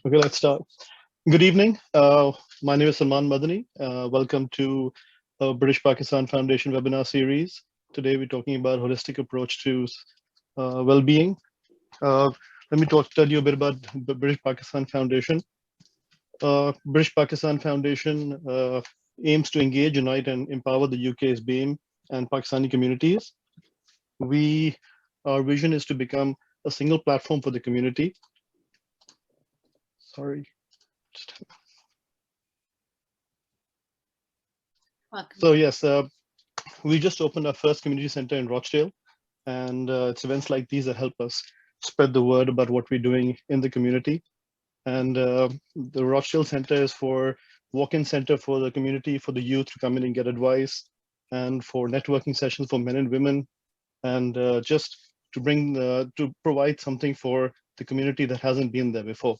Okay, let's start. Good evening. My name is Salman Madani. Welcome to British Pakistan Foundation webinar series. Today we're talking about holistic approach to well-being. Uh, Let me tell you a bit about the British Pakistan Foundation. British Pakistan Foundation aims to engage, unite, and empower the UK's BAME and Pakistani communities. Our vision is to become a single platform for the community. Sorry. So yes, we just opened our first community center in Rochdale, and it's events like these that help us spread the word about what we're doing in the community. And the Rochdale Center is for walk-in center for the community, for the youth to come in and get advice, and for networking sessions for men and women, and just to provide something for the community that hasn't been there before.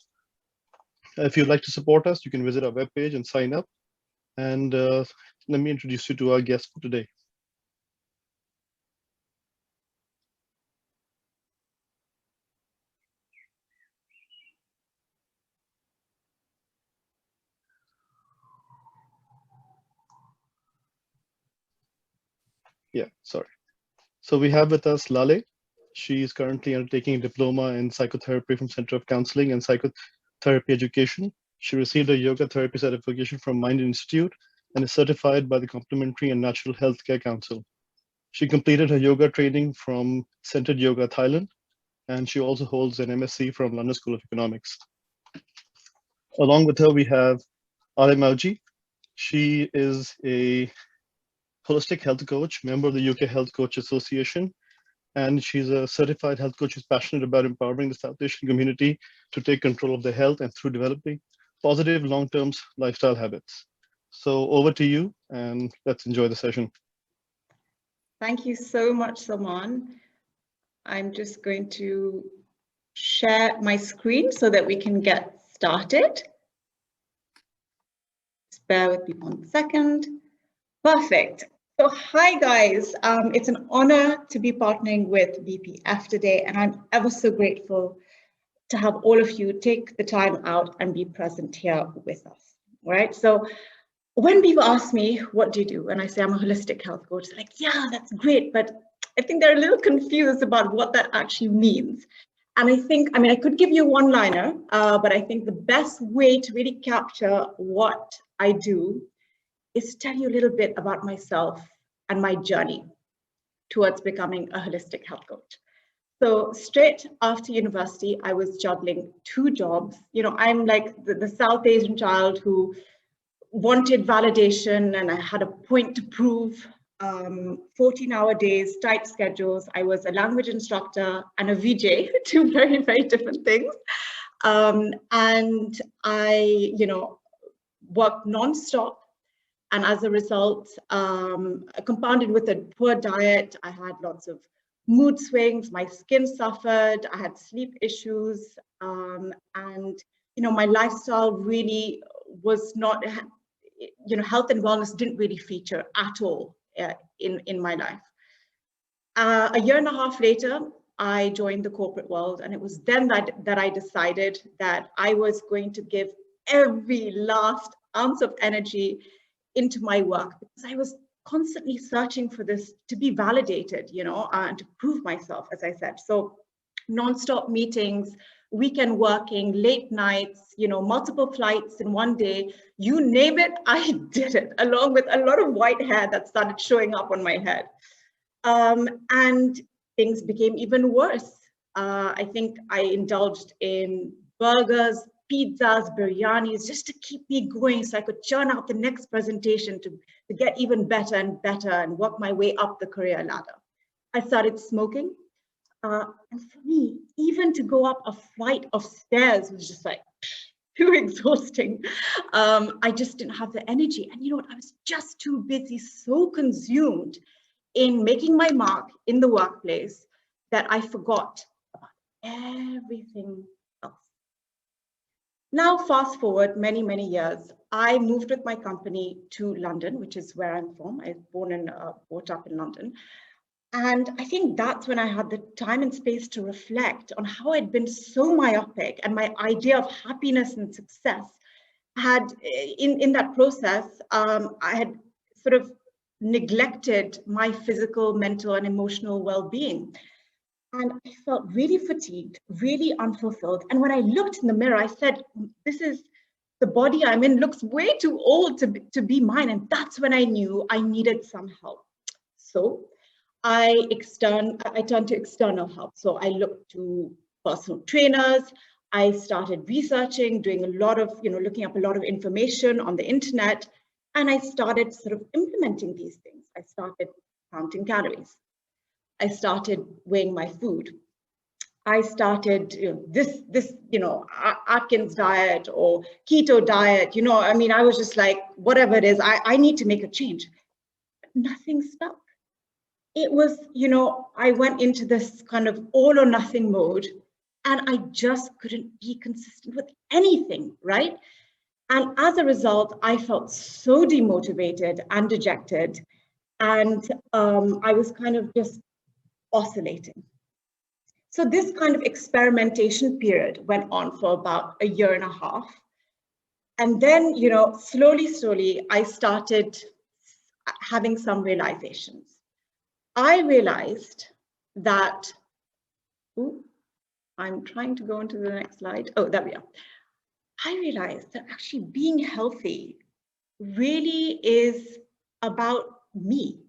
If you'd like to support us, you can visit our webpage and sign up. And let me introduce you to our guest for today. Yeah, sorry. So we have with us Laleh. She is currently undertaking a diploma in psychotherapy from Center of Counseling and Psychotherapy Education. She received a yoga therapy certification from Mind Institute and is certified by the Complementary and Natural Healthcare Council. She completed her yoga training from Centered Yoga Thailand, and she also holds an MSc from London School of Economics. Along with her, we have Aale Mowjee. She is a holistic health coach, member of the UK Health Coach Association, and she's a certified health coach who's passionate about empowering the South Asian community to take control of their health and through developing positive long-term lifestyle habits. So over to you, and let's enjoy the session. Thank you so much, Salman. I'm just going to share my screen so that we can get started. Just bear with me 1 second. Perfect. So hi guys, it's an honor to be partnering with BPF today, and I'm ever so grateful to have all of you take the time out and be present here with us, right? So when people ask me, what do you do? And I say, I'm a holistic health coach, they're like, yeah, that's great, but I think they're a little confused about what that actually means. And I could give you a one-liner, but I think the best way to really capture what I do is to tell you a little bit about myself and my journey towards becoming a holistic health coach. So straight after university, I was juggling 2 jobs. You know, I'm like the South Asian child who wanted validation, and I had a point to prove. 14-hour days, tight schedules. I was a language instructor and a VJ, 2 very, very different things. And I, worked nonstop. And as a result, compounded with a poor diet, I had lots of mood swings, my skin suffered, I had sleep issues, and my lifestyle really was not, health and wellness didn't really feature at all in my life. A year and a half later, I joined the corporate world, and it was then that I decided that I was going to give every last ounce of energy into my work, because I was constantly searching for this to be validated, and to prove myself, as I said. So non-stop meetings, weekend working, late nights, multiple flights in one day, you name it, I did it, along with a lot of white hair that started showing up on my head. And things became even worse. I think I indulged in burgers, pizzas, biryanis, just to keep me going so I could churn out the next presentation to get even better and better and work my way up the career ladder. I started smoking. And for me, even to go up a flight of stairs was just like too exhausting. I just didn't have the energy. And you know what? I was just too busy, so consumed in making my mark in the workplace that I forgot about everything else. Now, fast forward many, many years, I moved with my company to London, which is where I'm from. I was born and brought up in London. And I think that's when I had the time and space to reflect on how I'd been so myopic, and my idea of happiness and success had, in that process, I had sort of neglected my physical, mental, and emotional well-being. And I felt really fatigued, really unfulfilled. And when I looked in the mirror, I said, this is the body I'm in looks way too old to be mine. And that's when I knew I needed some help. So I turned to external help. So I looked to personal trainers. I started researching, doing a lot of, looking up a lot of information on the internet. And I started sort of implementing these things. I started counting calories. I started weighing my food. I started this Atkins diet or keto diet. I was just like, whatever it is, I need to make a change. But nothing stuck. It was, I went into this kind of all or nothing mode, and I just couldn't be consistent with anything, right? And as a result, I felt so demotivated and dejected, and I was kind of just oscillating. So this kind of experimentation period went on for about a year and a half. And then, slowly, I started having some realizations. I realized that, I'm trying to go into the next slide. Oh, there we are. I realized that actually being healthy really is about me,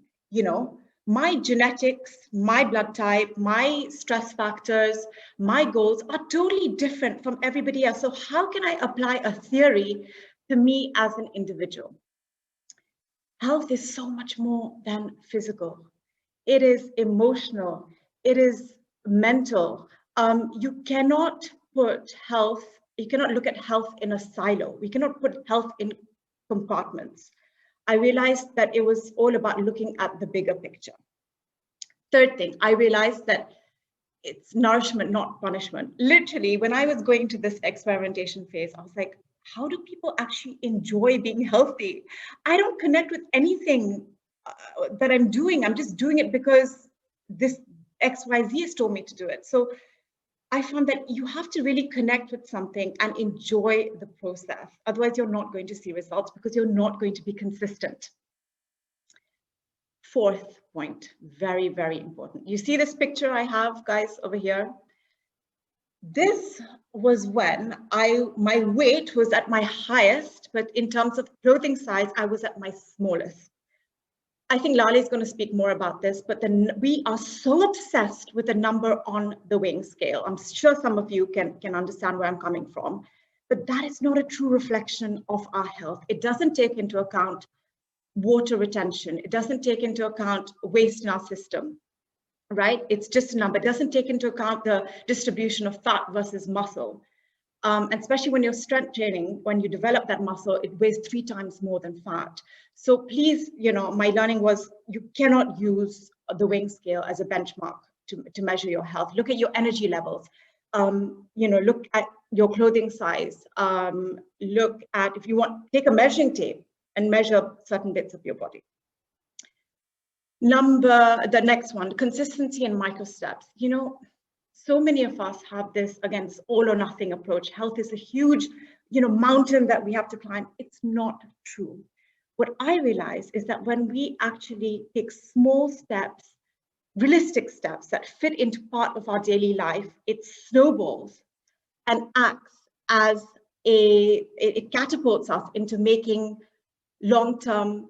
my genetics, my blood type, my stress factors, my goals are totally different from everybody else. So how can I apply a theory to me as an individual? Health is so much more than physical. It is emotional. It is mental. You cannot put health, you cannot look at health in a silo. We cannot put health in compartments. I realized that it was all about looking at the bigger picture. Third thing, I realized that it's nourishment, not punishment. Literally, when I was going to this experimentation phase, I was like, how do people actually enjoy being healthy? I don't connect with anything that I'm doing. I'm just doing it because this XYZ has told me to do it. So I found that you have to really connect with something and enjoy the process. Otherwise, you're not going to see results because you're not going to be consistent. Fourth point, very, very important. You see this picture I have, guys, over here? This was when my weight was at my highest, but in terms of clothing size, I was at my smallest. I think Laleh is going to speak more about this, but then we are so obsessed with the number on the weighing scale. I'm sure some of you can understand where I'm coming from, but that is not a true reflection of our health. It doesn't take into account water retention. It doesn't take into account waste in our system, right? It's just a number. It doesn't take into account the distribution of fat versus muscle. And especially when you're strength training, when you develop that muscle, it weighs 3 times more than fat. So please, my learning was you cannot use the weighing scale as a benchmark to measure your health. Look at your energy levels. Look at your clothing size. Look at, if you want, take a measuring tape and measure certain bits of your body. The next one, consistency and micro steps. So many of us have this, again, this all or nothing approach. Health is a huge, mountain that we have to climb. It's not true. What I realize is that when we actually take small steps, realistic steps that fit into part of our daily life, it snowballs and acts as it catapults us into making long-term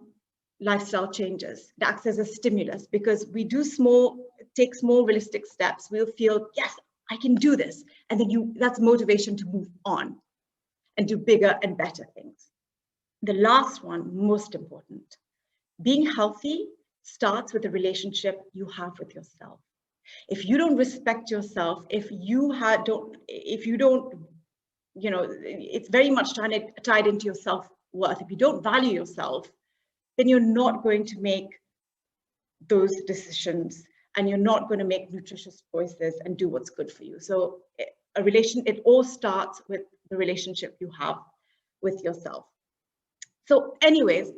lifestyle changes. It acts as a stimulus because we take small realistic steps. We'll feel, yes, I can do this. And then that's motivation to move on and do bigger and better things. The last one, most important, being healthy starts with the relationship you have with yourself. If you don't respect yourself, if you don't, it's very much tied into your self-worth. If you don't value yourself, then you're not going to make those decisions and you're not going to make nutritious choices and do what's good for you. So it all starts with the relationship you have with yourself. So anyways,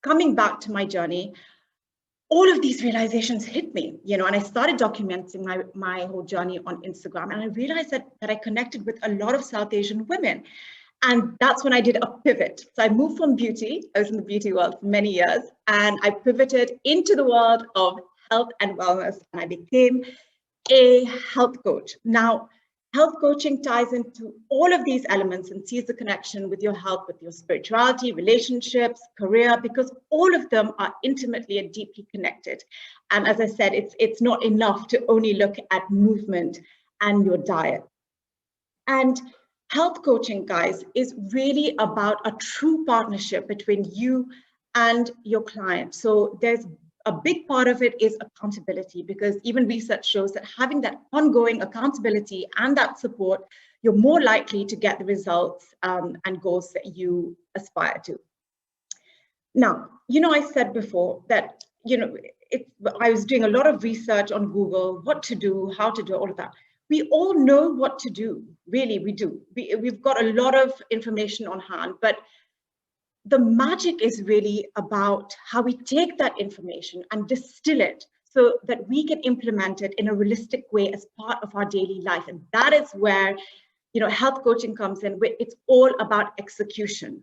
coming back to my journey, all of these realizations hit me, and I started documenting my whole journey on Instagram, and I realized that I connected with a lot of South Asian women. And that's when I did a pivot. So I moved from beauty, I was in the beauty world for many years, and I pivoted into the world of health and wellness, and I became a health coach. Now, health coaching ties into all of these elements and sees the connection with your health, with your spirituality, relationships, career, because all of them are intimately and deeply connected. And as I said, it's not enough to only look at movement and your diet. And health coaching, guys, is really about a true partnership between you and your client. So there's a big part of it is accountability, because even research shows that having that ongoing accountability and that support, you're more likely to get the results and goals that you aspire to. Now, I said before that, I was doing a lot of research on Google, what to do, how to do, all of that. We all know what to do, really, we do. We've got a lot of information on hand, but the magic is really about how we take that information and distill it so that we can implement it in a realistic way as part of our daily life. And that is where, health coaching comes in, where it's all about execution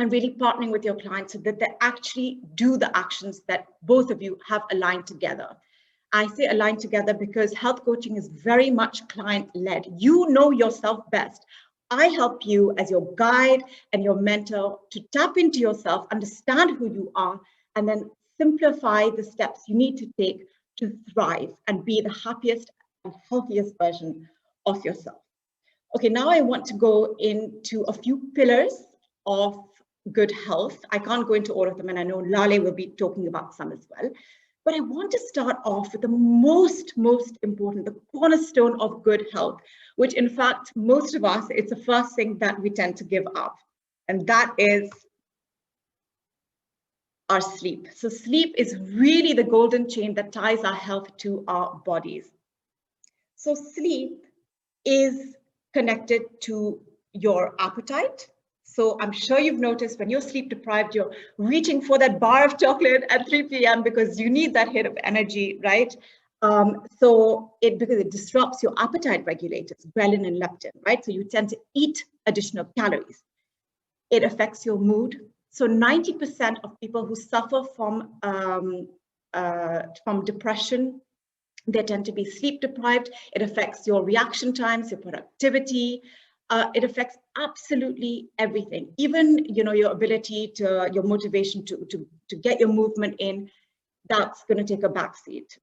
and really partnering with your clients so that they actually do the actions that both of you have aligned together. I say aligned together because health coaching is very much client-led. You know yourself best. I help you as your guide and your mentor to tap into yourself, understand who you are, and then simplify the steps you need to take to thrive and be the happiest and healthiest version of yourself. Okay, now I want to go into a few pillars of good health. I can't go into all of them, and I know Laleh will be talking about some as well. But I want to start off with the most important, the cornerstone of good health, which in fact, most of us, it's the first thing that we tend to give up. And that is our sleep. So sleep is really the golden chain that ties our health to our bodies. So sleep is connected to your appetite. So I'm sure you've noticed when you're sleep deprived, you're reaching for that bar of chocolate at 3 p.m. because you need that hit of energy, right? Because it disrupts your appetite regulators, ghrelin and leptin, right? So you tend to eat additional calories. It affects your mood. So 90% of people who suffer from depression, they tend to be sleep deprived. It affects your reaction times, your productivity. It affects absolutely everything, even your ability to your motivation to get your movement in. That's going to take a backseat.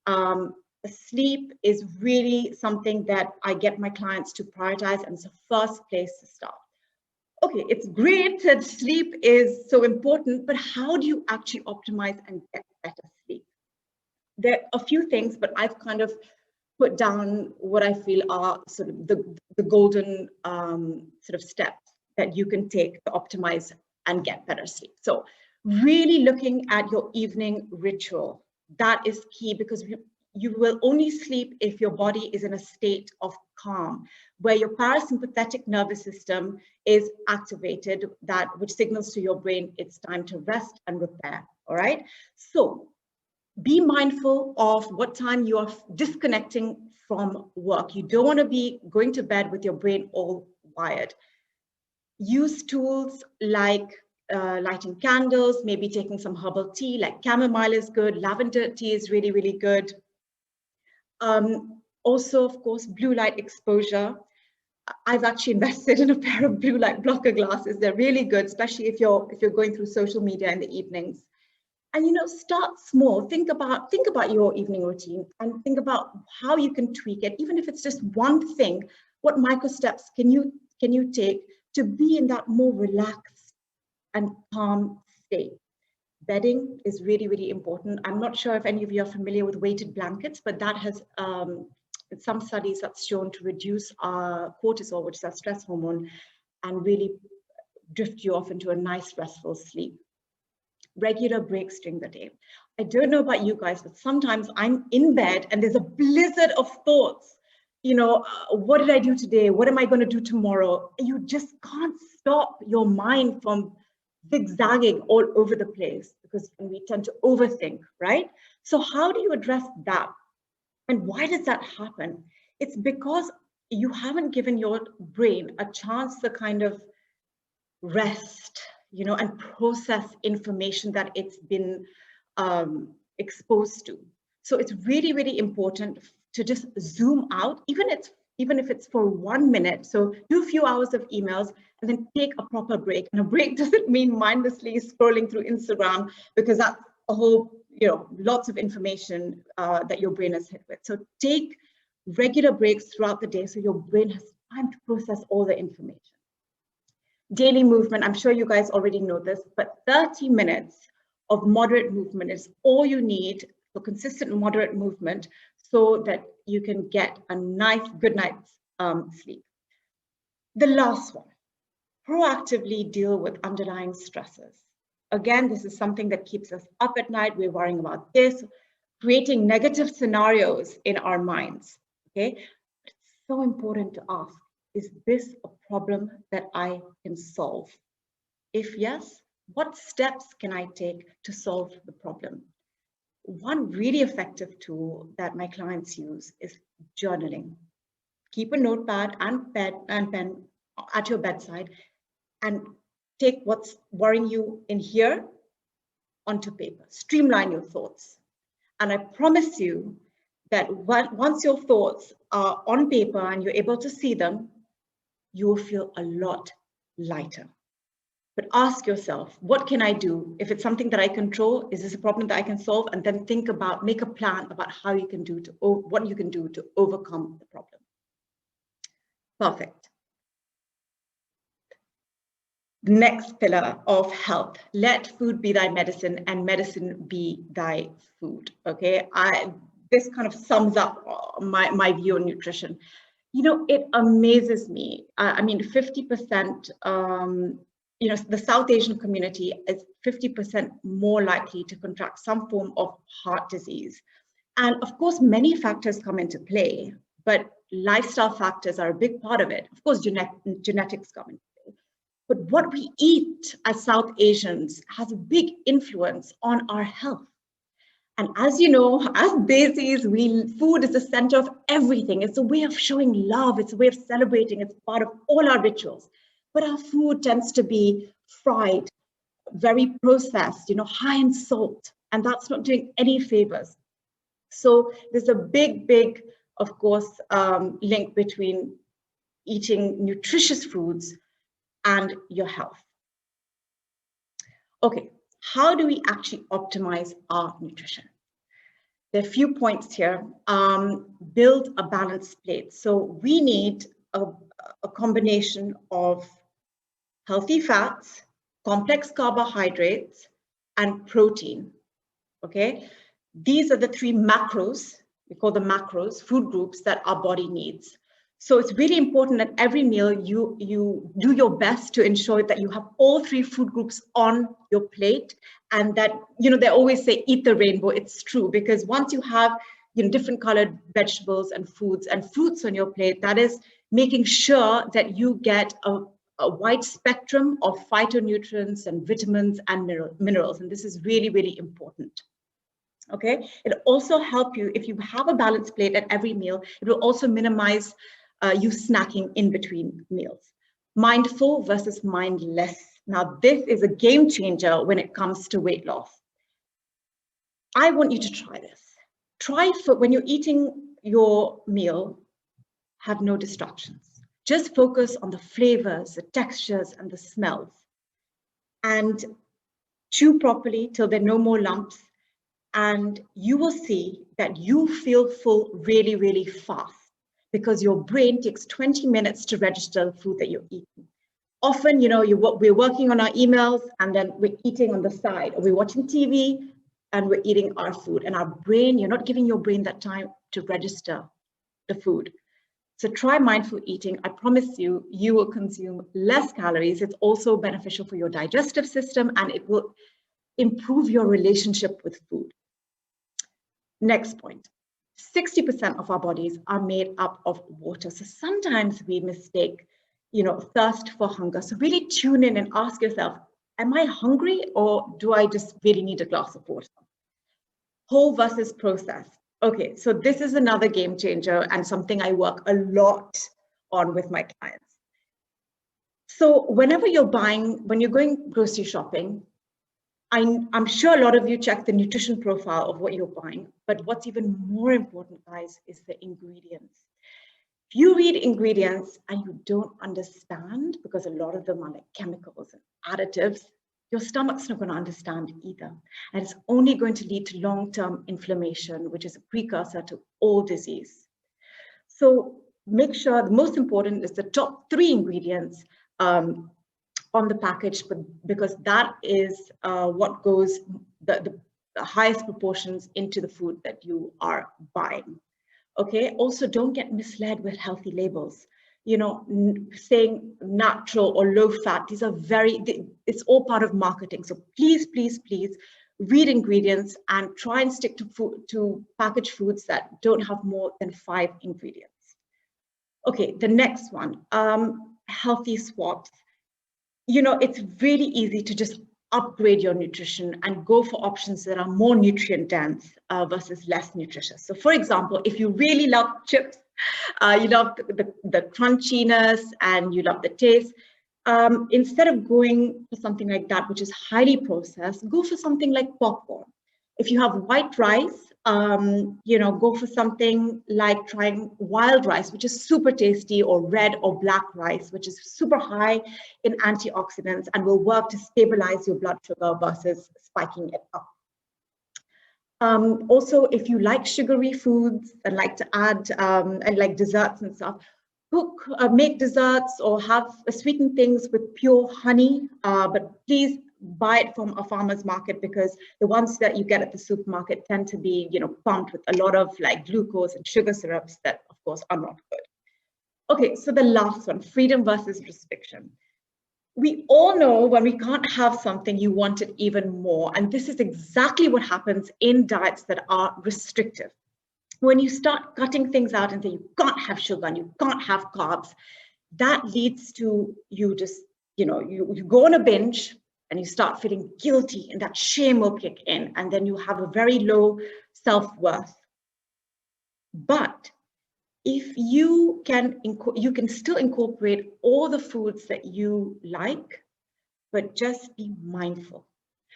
Sleep is really something that I get my clients to prioritize, and it's the first place to start. Okay, it's great that sleep is so important, but how do you actually optimize and get better sleep? There are a few things, but I've kind of put down what I feel are sort of the golden sort of steps that you can take to optimize and get better sleep. So really looking at your evening ritual, that is key, because you will only sleep if your body is in a state of calm, where your parasympathetic nervous system is activated, which signals to your brain it's time to rest and repair, all right? So be mindful of what time you are disconnecting from work. You don't want to be going to bed with your brain all wired. Use tools like lighting candles, maybe taking some herbal tea, like chamomile is good, lavender tea is really, really good. Also, of course, blue light exposure. I've actually invested in a pair of blue light blocker glasses. They're really good, especially if you're going through social media in the evenings. And start small. Think about your evening routine and think about how you can tweak it, even if it's just one thing. What micro steps can you take to be in that more relaxed and calm state? Bedding is really, really important. I'm not sure if any of you are familiar with weighted blankets, but that has in some studies that's shown to reduce our cortisol, which is our stress hormone, and really drift you off into a nice restful sleep. Regular breaks during the day. I don't know about you guys, but sometimes I'm in bed and there's a blizzard of thoughts. What did I do today? What am I going to do tomorrow? You just can't stop your mind from zigzagging all over the place because we tend to overthink, right? So how do you address that? And why does that happen? It's because you haven't given your brain a chance to kind of rest, and process information that it's been exposed to. So it's really, really important to just zoom out, even if it's for 1 minute. So do a few hours of emails and then take a proper break. And a break doesn't mean mindlessly scrolling through Instagram, because that's a whole, lots of information that your brain is hit with. So take regular breaks throughout the day so your brain has time to process all the information. Daily movement, I'm sure you guys already know this, but 30 minutes of moderate movement is all you need for consistent moderate movement so that you can get a nice, good night's sleep. The last one, proactively deal with underlying stresses. Again, this is something that keeps us up at night. We're worrying about this, creating negative scenarios in our minds, okay? It's so important to ask, is this a problem that I can solve? If yes, what steps can I take to solve the problem? One really effective tool that my clients use is journaling. Keep a notepad and pen at your bedside and take what's worrying you in here onto paper. Streamline your thoughts. And I promise you that once your thoughts are on paper and you're able to see them, you will feel a lot lighter. But ask yourself, what can I do? If it's something that I control, is this a problem that I can solve? And then make a plan about how you can do what you can do to overcome the problem. Perfect. Next pillar of health, let food be thy medicine and medicine be thy food. Okay, this kind of sums up my view on nutrition. It amazes me. I mean, 50%, the South Asian community is 50% more likely to contract some form of heart disease. And of course, many factors come into play, but lifestyle factors are a big part of it. Of course, genetics come into play. But what we eat as South Asians has a big influence on our health. And as you know, as Desis, food is the center of everything. It's a way of showing love. It's a way of celebrating. It's part of all our rituals. But our food tends to be fried, very processed, high in salt. And that's not doing any favors. So there's a big, of course, link between eating nutritious foods and your health. Okay, how do we actually optimize our nutrition? There are a few points here. Build a balanced plate. So we need a combination of healthy fats, complex carbohydrates, and protein. Okay, these are the 3 macros, we call them macros, food groups that our body needs. So it's really important that every meal you do your best to ensure that you have all 3 food groups on your plate, and that, they always say eat the rainbow. It's true, because once you have different colored vegetables and foods and fruits on your plate, that is making sure that you get a wide spectrum of phytonutrients and vitamins and minerals. And this is really, really important. Okay, it'll also help you if you have a balanced plate at every meal. It will also minimize you snacking in between meals. Mindful versus mindless. Now, this is a game changer when it comes to weight loss. I want you to try this. When you're eating your meal, have no distractions. Just focus on the flavors, the textures, and the smells. And chew properly till there are no more lumps. And you will see that you feel full really, really fast, because your brain takes 20 minutes to register the food that you're eating. Often, we're working on our emails and then we're eating on the side, or we're watching TV and we're eating our food. And our brain, you're not giving your brain that time to register the food. So try mindful eating. I promise you, you will consume less calories. It's also beneficial for your digestive system, and it will improve your relationship with food. Next point, 60% of our bodies are made up of water. So sometimes we mistake, thirst for hunger. So really tune in and ask yourself, am I hungry, or do I just really need a glass of water? Whole versus processed. Okay, so this is another game changer and something I work a lot on with my clients. So whenever when you're going grocery shopping, I'm sure a lot of you check the nutrition profile of what you're buying, but what's even more important, guys, is the ingredients. If you read ingredients and you don't understand, because a lot of them are like chemicals and additives, your stomach's not going to understand either. And it's only going to lead to long-term inflammation, which is a precursor to all disease. So make sure the most important is the top 3 ingredients on the package, because that is what goes the highest proportions into the food that you are buying. Okay, also don't get misled with healthy labels. You know, saying natural or low fat, these are it's all part of marketing. So please, please, please read ingredients and try and stick to packaged foods that don't have more than 5 ingredients. Okay, the next one, healthy swaps. You know, it's really easy to just upgrade your nutrition and go for options that are more nutrient dense versus less nutritious. So for example, if you really love chips, you love the crunchiness and you love the taste, instead of going for something like that, which is highly processed, go for something like popcorn. If you have white rice, you know, go for something like trying wild rice, which is super tasty, or red or black rice, which is super high in antioxidants and will work to stabilize your blood sugar versus spiking it up. Also, if you like sugary foods and like to add and like desserts and stuff, make desserts or have sweeten things with pure honey, but please buy it from a farmer's market, because the ones that you get at the supermarket tend to be, you know, pumped with a lot of like glucose and sugar syrups that of course are not good. Okay, so the last one, freedom versus restriction. We all know when we can't have something, you want it even more. And this is exactly what happens in diets that are restrictive. When you start cutting things out and say you can't have sugar and you can't have carbs, that leads to you just, you know, you go on a binge and you start feeling guilty, and that shame will kick in, and then you have a very low self-worth. But if you can still incorporate all the foods that you like, but just be mindful.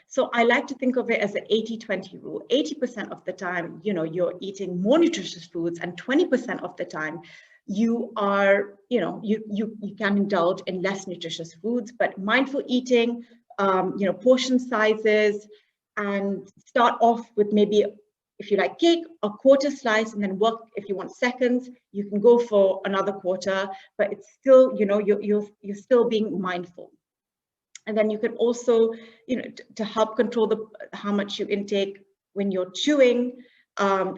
So I like to think of it as an 80-20 rule. 80% of the time, you know, you're eating more nutritious foods, and 20% of the time you are, you know, you can indulge in less nutritious foods. But mindful eating, you know, portion sizes, and start off with maybe, if you like cake, a quarter slice, and then work. If you want seconds, you can go for another quarter, but it's still, you know, you're still being mindful. And then you can also, you know, to help control how much you intake when you're chewing,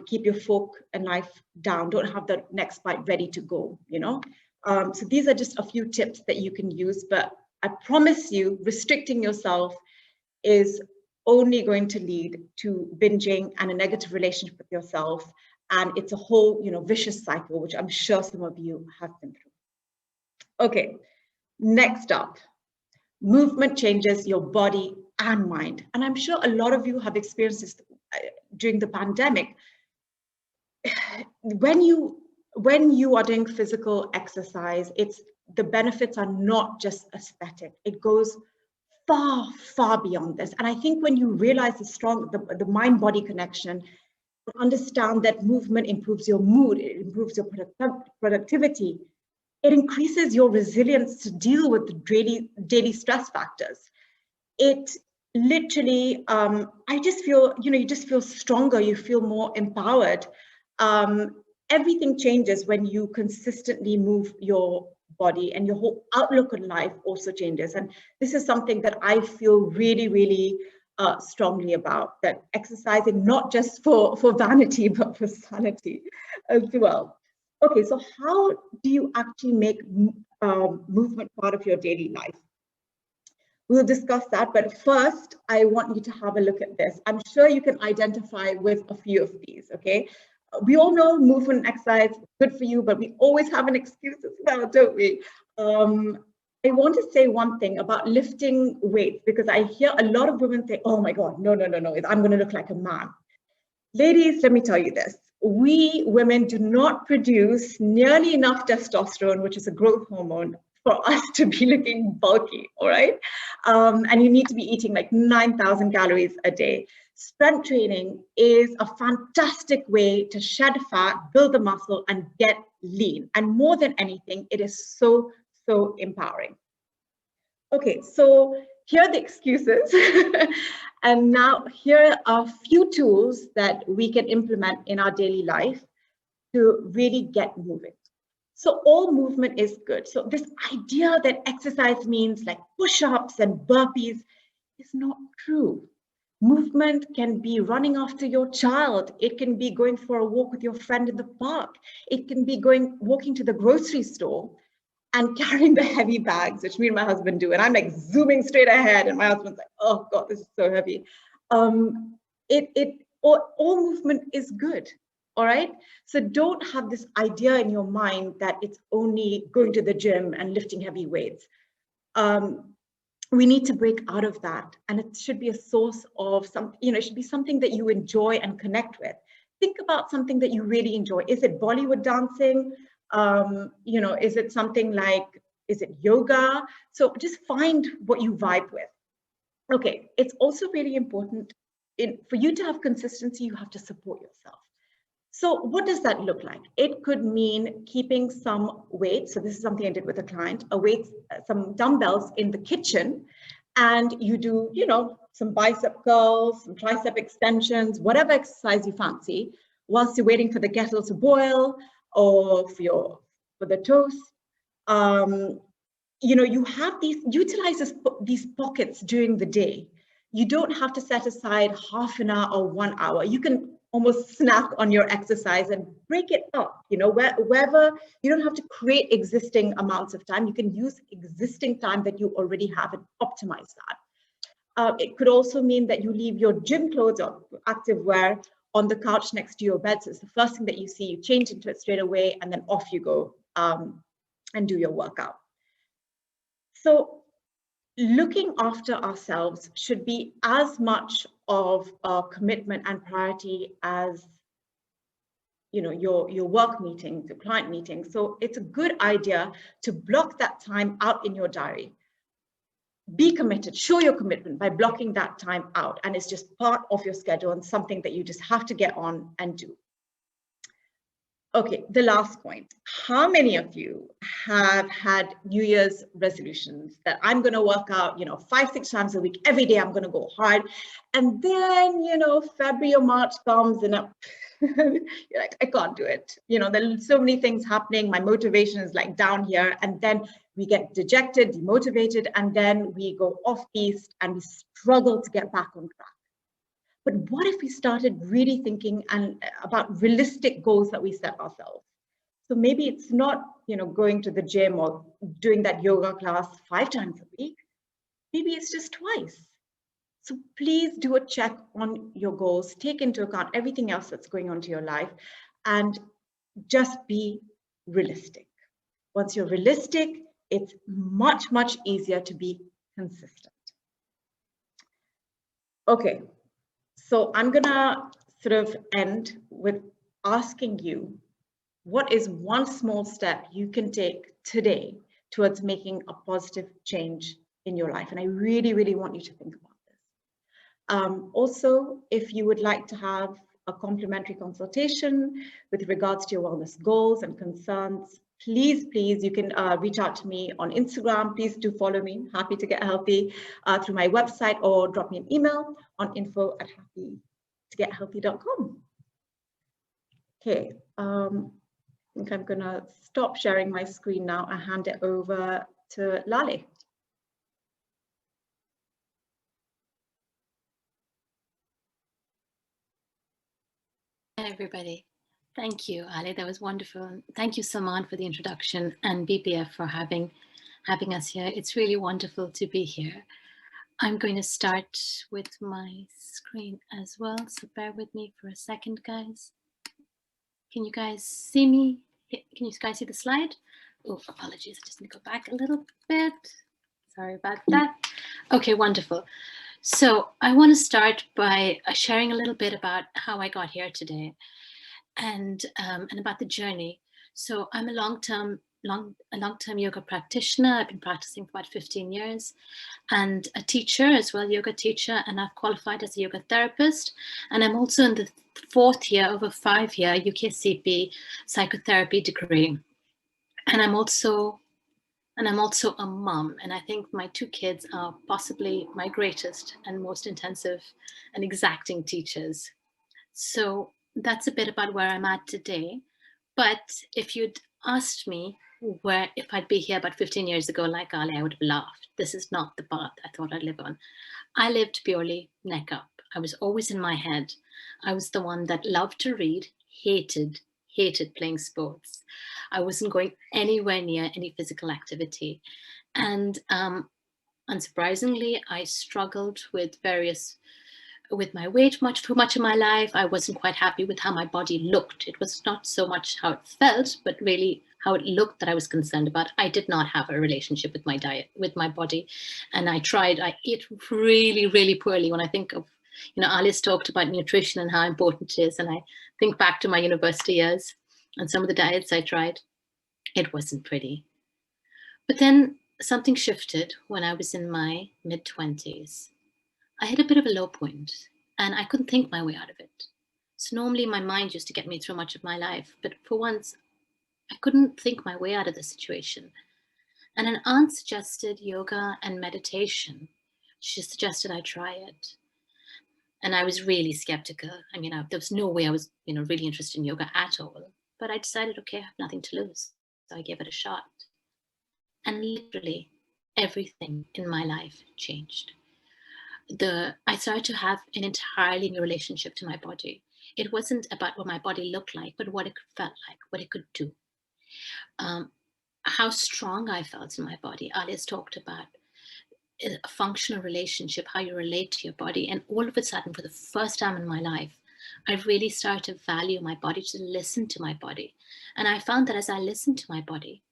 keep your fork and knife down. Don't have the next bite ready to go, you know. So these are just a few tips that you can use, but I promise you, restricting yourself is only going to lead to binging and a negative relationship with yourself. And it's a whole, you know, vicious cycle, which I'm sure some of you have been through. Okay, next up. Movement changes your body and mind. And I'm sure a lot of you have experienced this during the pandemic. When you are doing physical exercise, the benefits are not just aesthetic. It goes far, far beyond this. And I think when you realize the mind-body connection, understand that movement improves your mood, it improves your productivity, it increases your resilience to deal with the daily stress factors. It literally, I just feel, you know, you just feel stronger, you feel more empowered. Everything changes when you consistently move your body, and your whole outlook on life also changes. And this is something that I feel really, really strongly about, that exercising, not just for vanity, but for sanity as well. Okay, so how do you actually make movement part of your daily life? We'll discuss that, but first, I want you to have a look at this. I'm sure you can identify with a few of these, okay? We all know movement and exercise is good for you, but we always have an excuse as well, don't we? I want to say one thing about lifting weights, because I hear a lot of women say, oh my God, no, I'm going to look like a man. Ladies, let me tell you this. We women do not produce nearly enough testosterone, which is a growth hormone, for us to be looking bulky, all right? And you need to be eating like 9,000 calories a day. Strength training is a fantastic way to shed fat, build the muscle, and get lean. And more than anything, it is so, so empowering. Okay, so here are the excuses. And now here are a few tools that we can implement in our daily life to really get moving. So all movement is good. So this idea that exercise means like push-ups and burpees is not true. Movement can be running after your child. It can be going for a walk with your friend in the park. It can be walking to the grocery store and carrying the heavy bags, which me and my husband do. And I'm like zooming straight ahead, and my husband's like, oh God, this is so heavy. All movement is good, all right? So don't have this idea in your mind that it's only going to the gym and lifting heavy weights. We need to break out of that. And it should be a source of it should be something that you enjoy and connect with. Think about something that you really enjoy. Is it Bollywood dancing? Is it something like, is it yoga? So just find what you vibe with. Okay, it's also really important for you to have consistency, you have to support yourself. So what does that look like? It could mean keeping some weights. So this is something I did with a client, some dumbbells in the kitchen, and you do, some bicep curls, some tricep extensions, whatever exercise you fancy, whilst you're waiting for the kettle to boil or for the toast. You have utilize these pockets during the day. You don't have to set aside half an hour or 1 hour. You can almost snack on your exercise and break it up, wherever. You don't have to create existing amounts of time. You can use existing time that you already have and optimize that. It could also mean that you leave your gym clothes or active wear on the couch next to your bed. So it's the first thing that you see, you change into it straight away, and then off you go and do your workout. So looking after ourselves should be as much of a commitment and priority as your work meetings, your client meetings. So it's a good idea to block that time out in your diary. Be committed, show your commitment by blocking that time out, and it's just part of your schedule and something that you just have to get on and do. Okay, the last point. How many of you have had New Year's resolutions that I'm going to work out, 5-6 times a week, every day I'm going to go hard. And then, February or March comes and you're like, I can't do it. There's so many things happening. My motivation is like down here. And then we get dejected, demotivated, and then we go off piste and we struggle to get back on track. But what if we started really thinking about realistic goals that we set ourselves? So maybe it's not, going to the gym or doing that yoga class 5 times a week. Maybe it's just twice. So please do a check on your goals, take into account everything else that's going on to your life, and just be realistic. Once you're realistic, it's much, much easier to be consistent. Okay. So I'm gonna sort of end with asking you, what is one small step you can take today towards making a positive change in your life? And I really, really want you to think about this. Also, if you would like to have a complimentary consultation with regards to your wellness goals and concerns, please, you can reach out to me on Instagram. Please do follow me. Happy to get healthy through my website, or drop me an email on info@happytogethealthy.com. Okay, I think I'm gonna stop sharing my screen now and hand it over to Laleh. Hi, everybody. Thank you, Aale. That was wonderful. Thank you, Saman, for the introduction, and BPF for having us here. It's really wonderful to be here. I'm going to start with my screen as well, so bear with me for a second, guys. Can you guys see me? Can you guys see the slide? Oh, apologies. I just need to go back a little bit. Sorry about that. Okay, wonderful. So I want to start by sharing a little bit about how I got here today, and about the journey. So I'm a long-term yoga practitioner. I've been practicing for about 15 years, and a teacher as well, yoga teacher, and I've qualified as a yoga therapist. And I'm also in the 4th year of a 5-year UKCP psychotherapy degree. And I'm also a mom, and I think my 2 kids are possibly my greatest and most intensive and exacting teachers. So that's a bit about where I'm at today. But if you'd asked me if I'd be here about 15 years ago, like Aale, I would have laughed. This is not the path I thought I'd live on. I lived purely neck up. I was always in my head. I was the one that loved to read, hated playing sports. I wasn't going anywhere near any physical activity. And unsurprisingly, I struggled with my weight for much of my life. I wasn't quite happy with how my body looked. It was not so much how it felt, but really how it looked that I was concerned about. I did not have a relationship with my diet, with my body. And I ate really, really poorly. When I think of, Alice talked about nutrition and how important it is. And I think back to my university years and some of the diets I tried. It wasn't pretty. But then something shifted when I was in my mid-20s. I hit a bit of a low point and I couldn't think my way out of it. So normally my mind used to get me through much of my life, but for once I couldn't think my way out of the situation. And an aunt suggested yoga and meditation. She suggested I try it. And I was really skeptical. I mean, there was no way I was, really interested in yoga at all. But I decided, okay, I have nothing to lose. So I gave it a shot. And literally everything in my life changed. I started to have an entirely new relationship to my body. It wasn't about what my body looked like, but what it felt like, what it could do. How strong I felt in my body. Alice talked about a functional relationship, how you relate to your body. And all of a sudden, for the first time in my life, I really started to value my body, to listen to my body. And I found that as I listened to my body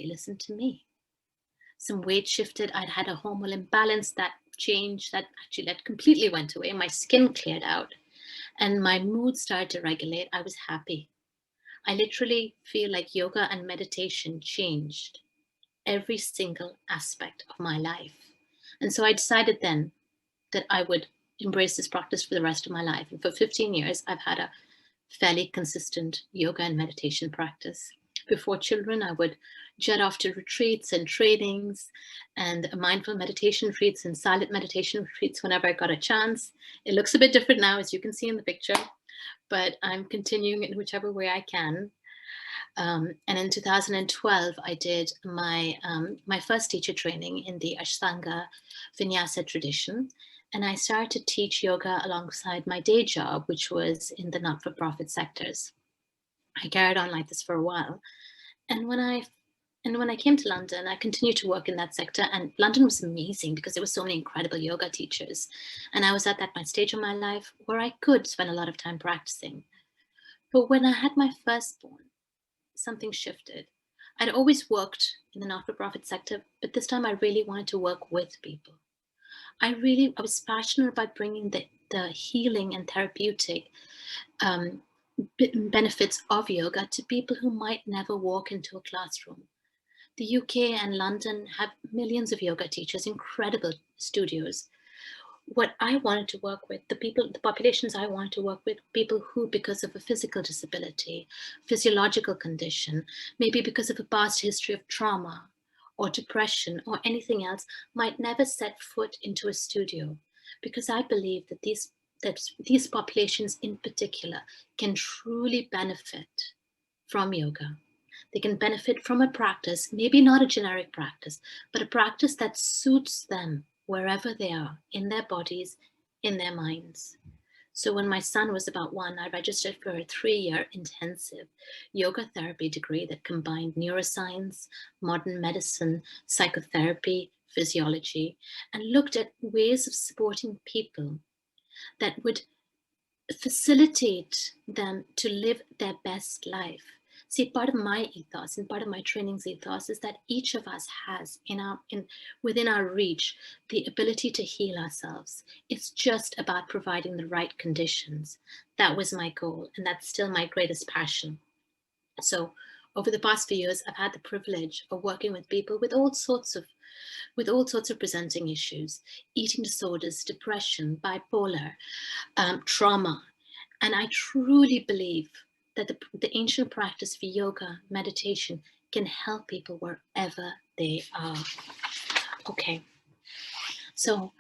listened to me. Some weight shifted. I'd had a hormonal imbalance that changed, that completely went away. My skin cleared out and my mood started to regulate. I was happy. I literally feel like yoga and meditation changed every single aspect of my life. And so I decided then that I would embrace this practice for the rest of my life. And for 15 years, I've had a fairly consistent yoga and meditation practice. Before children, I would jet off to retreats and trainings and mindful meditation retreats and silent meditation retreats whenever I got a chance. It looks a bit different now, as you can see in the picture, but I'm continuing in whichever way I can. And in 2012, I did my first teacher training in the Ashtanga Vinyasa tradition. And I started to teach yoga alongside my day job, which was in the not-for-profit sectors. I carried on like this for a while. And when I came to London, I continued to work in that sector. And London was amazing because there were so many incredible yoga teachers. And I was at that stage of my life where I could spend a lot of time practicing. But when I had my firstborn, something shifted. I'd always worked in the not-for-profit sector, but this time I really wanted to work with people. I was passionate about bringing the healing and therapeutic benefits of yoga to people who might never walk into a classroom. The UK and London have millions of yoga teachers, incredible studios. What I wanted to work with, the populations I wanted to work with, people who, because of a physical disability, physiological condition, maybe because of a past history of trauma or depression or anything else, might never set foot into a studio. Because I believe that these populations in particular can truly benefit from yoga. They can benefit from a practice, maybe not a generic practice, but a practice that suits them wherever they are, in their bodies, in their minds. So when my son was about 1, I registered for a 3-year intensive yoga therapy degree that combined neuroscience, modern medicine, psychotherapy, physiology, and looked at ways of supporting people that would facilitate them to live their best life. See, part of my ethos and part of my training's ethos is that each of us has within our reach the ability to heal ourselves. It's just about providing the right conditions. That was my goal, and that's still my greatest passion. So over the past few years, I've had the privilege of working with people with all sorts of presenting issues: eating disorders, depression, bipolar, trauma. And I truly believe that the ancient practice of yoga, meditation, can help people wherever they are. Okay, so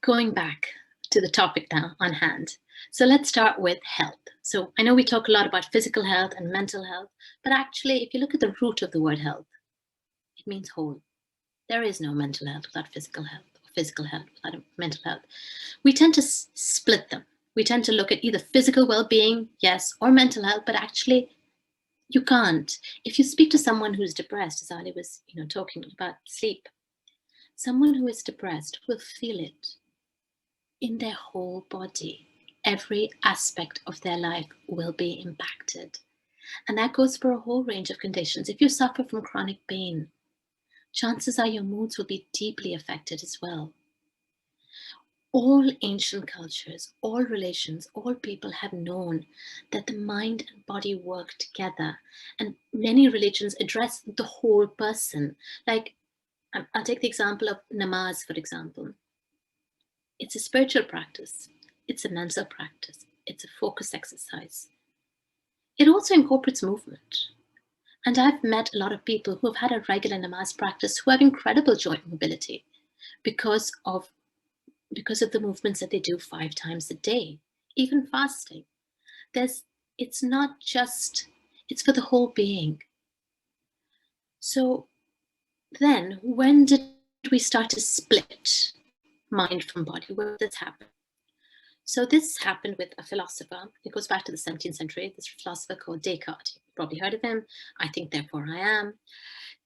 going back to the topic now on hand. So let's start with health. So I know we talk a lot about physical health and mental health, but actually, if you look at the root of the word health, it means whole. There is no mental health without physical health, or physical health without mental health. We tend to split them. We tend to look at either physical well-being, yes, or mental health, but actually you can't. If you speak to someone who's depressed, as Aale was talking about sleep, someone who is depressed will feel it in their whole body. Every aspect of their life will be impacted. And that goes for a whole range of conditions. If you suffer from chronic pain, chances are your moods will be deeply affected as well. All ancient cultures, all relations, all people have known that the mind and body work together. And many religions address the whole person. Like, I'll take the example of namaz, for example. It's a spiritual practice. It's a mental practice. It's a focus exercise. It also incorporates movement. And I've met a lot of people who have had a regular namaz practice who have incredible joint mobility because of the movements that they do 5 times a day, even fasting. It's not just, it's for the whole being. So then when did we start to split mind from body? Where did this happen? So this happened with a philosopher. It goes back to the 17th century, this philosopher called Descartes. You've probably heard of him. I think, therefore I am.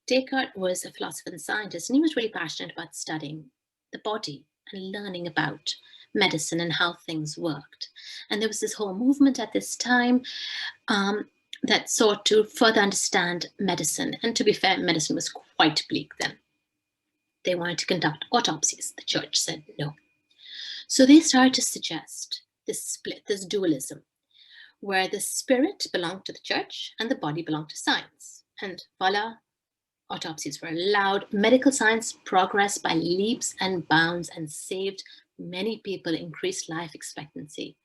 Descartes was a philosopher and scientist, and he was really passionate about studying the body and learning about medicine and how things worked. And there was this whole movement at this time that sought to further understand medicine. And to be fair, medicine was quite bleak then. They wanted to conduct autopsies. The church said no. So they started to suggest this split, this dualism, where the spirit belonged to the church and the body belonged to science. And voila, autopsies were allowed. Medical science progressed by leaps and bounds and saved many people, increased life expectancy.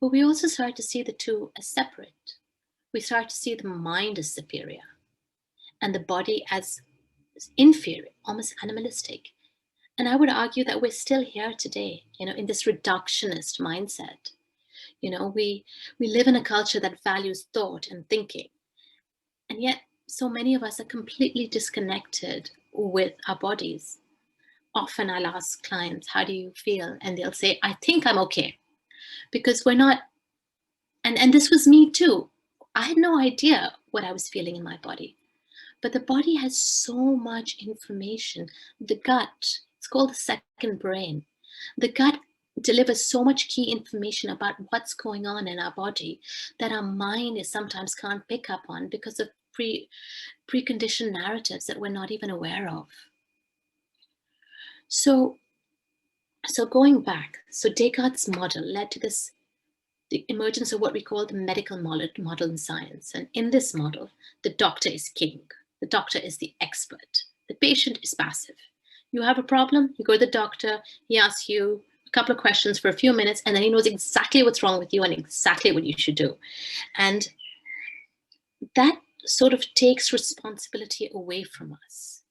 But we also started to see the two as separate. We started to see the mind as superior and the body as inferior, almost animalistic. And I would argue that we're still here today, in this reductionist mindset. We live in a culture that values thought and thinking. And yet so many of us are completely disconnected with our bodies. Often I'll ask clients, how do you feel? And they'll say, I think I'm okay. Because we're not, and this was me too. I had no idea what I was feeling in my body. But the body has so much information. The gut, it's called the second brain. The gut delivers so much key information about what's going on in our body that our mind sometimes can't pick up on because of preconditioned narratives that we're not even aware of. So going back, so Descartes' model led to the emergence of what we call the medical model in science. And in this model, the doctor is king. The doctor is the expert. The patient is passive. You have a problem, you go to the doctor, he asks you a couple of questions for a few minutes, and then he knows exactly what's wrong with you and exactly what you should do. And that sort of takes responsibility away from us.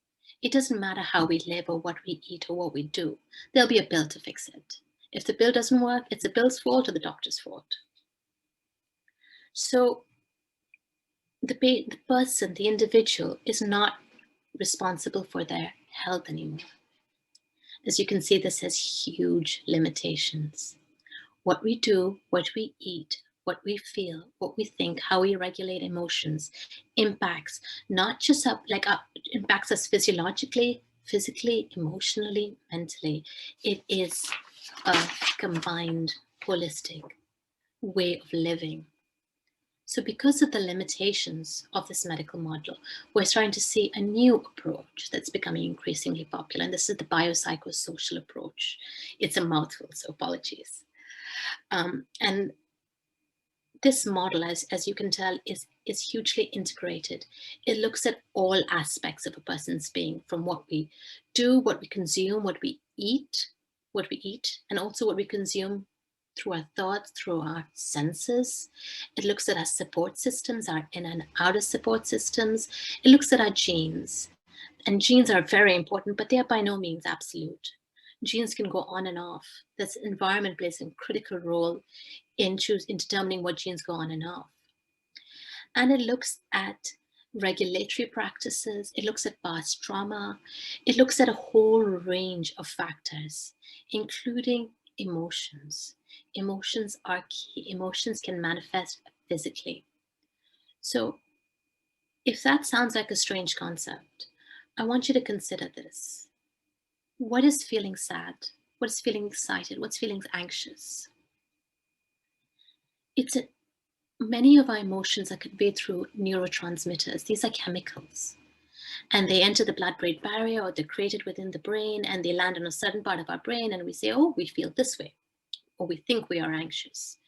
It doesn't matter how we live or what we eat or what we do. There'll be a bill to fix it. If the bill doesn't work, it's the bill's fault or the doctor's fault. So the person, the individual, is not responsible for their health anymore. As you can see, this has huge limitations. What we do, what we eat, what we feel, what we think, how we regulate emotions impacts not just impacts us physiologically, physically, emotionally, mentally. It is a combined, holistic way of living. So because of the limitations of this medical model, we're starting to see a new approach that's becoming increasingly popular. And this is the biopsychosocial approach. It's a mouthful, so apologies. And this model, as you can tell, is hugely integrated. It looks at all aspects of a person's being, from what we do, what we consume, what we eat, and also what we consume through our thoughts, through our senses. It looks at our support systems, our inner and outer support systems. It looks at our genes. And genes are very important, but they are by no means absolute. Genes can go on and off. This environment plays a critical role in determining what genes go on and off. And it looks at regulatory practices. It looks at past trauma. It looks at a whole range of factors, including emotions. Emotions are key. Emotions can manifest physically. So if that sounds like a strange concept, I want you to consider this. What is feeling sad? What is feeling excited? What's feeling anxious? Many of our emotions are conveyed through neurotransmitters. These are chemicals. And they enter the blood-brain barrier, or they're created within the brain, and they land on a certain part of our brain, and we say, oh, we feel this way, or we think we are anxious.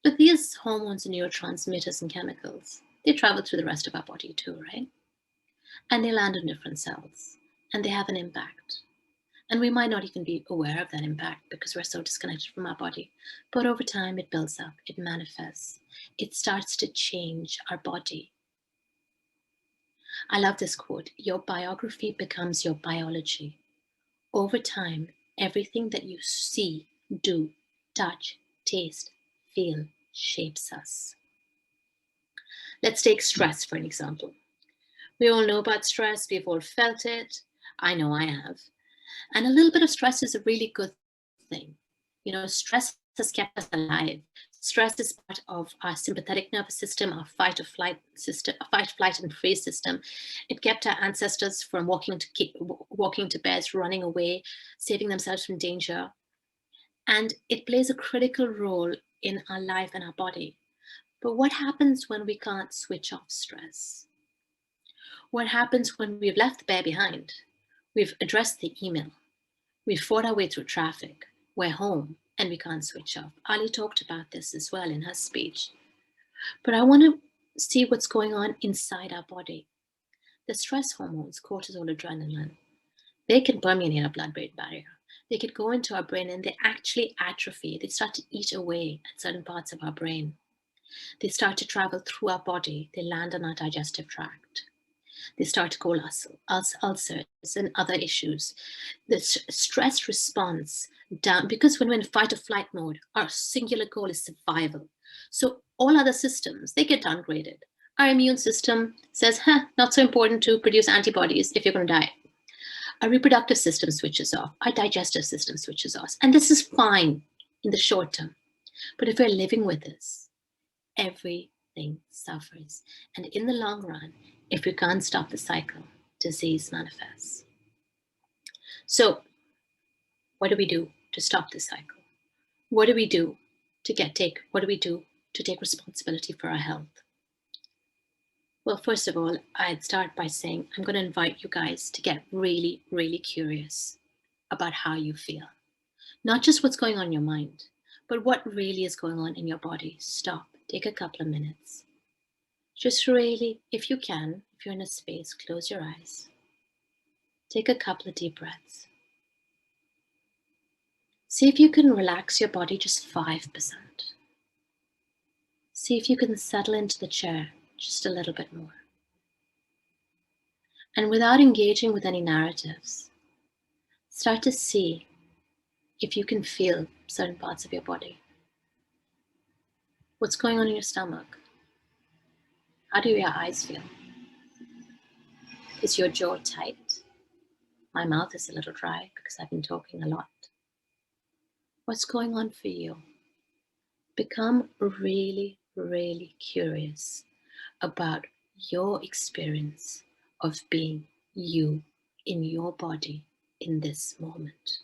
But these hormones and neurotransmitters and chemicals, they travel through the rest of our body too, right? And they land on different cells, and they have an impact. And we might not even be aware of that impact because we're so disconnected from our body. But over time, it builds up, it manifests, it starts to change our body. I love this quote: your biography becomes your biology. Over time, everything that you see, do, touch, taste, feel shapes us. Let's take stress for an example. We all know about stress, we've all felt it. I know I have. And a little bit of stress is a really good thing. You know, stress has kept us alive. Stress is part of our sympathetic nervous system, our fight or flight system, fight, flight, and freeze system. It kept our ancestors from walking to beds, running away, saving themselves from danger. And it plays a critical role in our life and our body. But what happens when we can't switch off stress? What happens when we've left the bear behind? We've addressed the email. We've fought our way through traffic. We're home and we can't switch off. Aale talked about this as well in her speech. But I want to see what's going on inside our body. The stress hormones, cortisol, adrenaline, they can permeate our blood-brain barrier. They could go into our brain and they actually atrophy. They start to eat away at certain parts of our brain. They start to travel through our body. They land on our digestive tract. They start to cause ulcers and other issues. The stress response down, because when we're in fight or flight mode, our singular goal is survival. So all other systems, they get downgraded. Our immune system says, not so important to produce antibodies if you're going to die. Our reproductive system switches off. Our digestive system switches off. And this is fine in the short term. But if we're living with this, everything suffers. And in the long run, if we can't stop the cycle, disease manifests. So what do we do to stop this cycle? What do we do to take responsibility for our health? Well, first of all, I'd start by saying I'm going to invite you guys to get really, really curious about how you feel. Not just what's going on in your mind, but what really is going on in your body. Stop, take a couple of minutes. Just really, if you can, if you're in a space, close your eyes. Take a couple of deep breaths. See if you can relax your body just 5%. See if you can settle into the chair just a little bit more. And without engaging with any narratives, start to see if you can feel certain parts of your body. What's going on in your stomach? How do your eyes feel? Is your jaw tight? My mouth is a little dry because I've been talking a lot. What's going on for you? Become really, really curious about your experience of being you in your body in this moment.